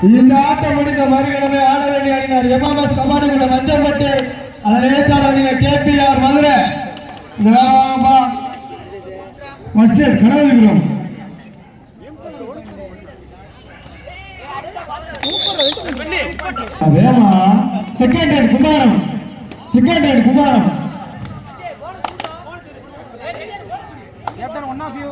இந்த ஆட்டம் முடிந்த மறுகணமே ஆட வேண்டிய அணியினர் எம்எம்எஸ் கபாடி கூட மஞ்சம்பட்டு அதனை ஏற்றாளர் அணியினர் கேபிஆர் மதுரை கனவதிபுரம் வேமா second hand Kumaram one of you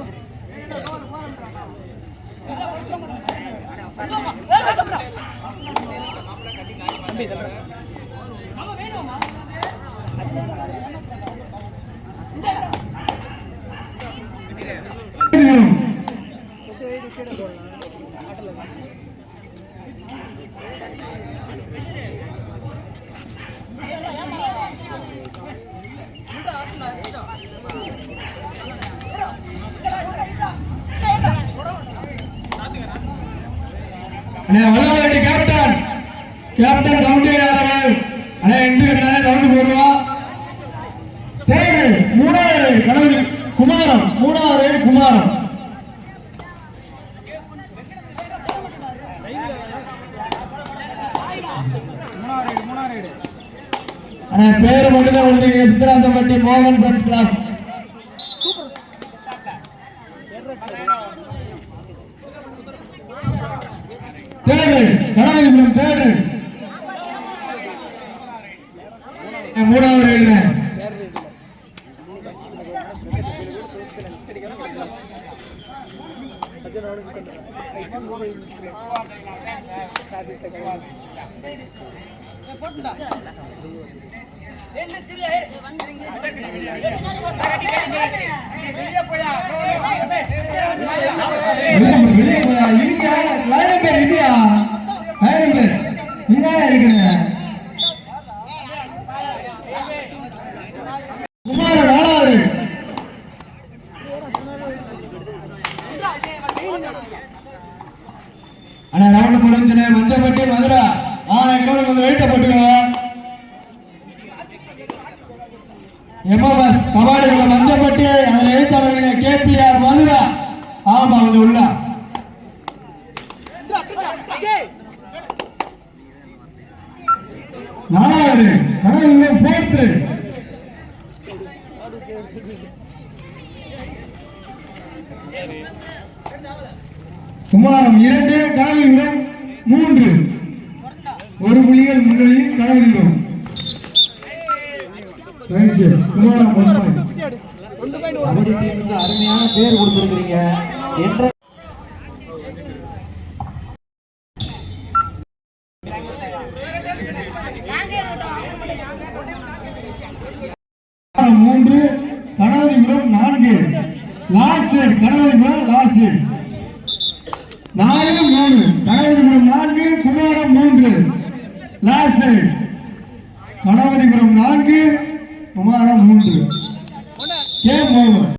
captain கவுண்டியாளர்கள் அண்ணே இன்று கவுண்ட் போடுவோம். தேர்வு மூணாவது கணவதி குமாரம் அண்ணே பேரு மட்டும்தான் கொடுத்தீங்க. சித்தராசம்பட்டி மோகன் ஃப்ரெண்ட்ஸ் கிளப் தேர்வு கனவதிபுரம் தேர்வு மூணாவது ரைடு அண்ணா ரவுண்ட் முடிஞ்சனே மஞ்சப்பட்டி மதுரை எங்களோட கொஞ்சம் வெயிட்ட போட்டுக்கோ. எம்எம்எஸ் கபாடி உள்ள மஞ்சப்பட்டி அதில் எழுத்தாளர்கள கேபிஆர் மதுரை ஆமா கொஞ்சம் உள்ள நாலாவது கடவுள் போர்த்து குமாரம் 2 கனவதிபுரம் 3 ஒரு புள்ளிகள் முன்னணியில் கனவதிபுரம் குமாரம் அருமையான பேர் கொடுத்திருக்கிறீங்க. மூன்று Kanavathipuram 4 lost Kanavathipuram lost 4-3 Kanavathipuram 4 Kumaram 3 lost Kanavathipuram 4 Kumaram 3 game over.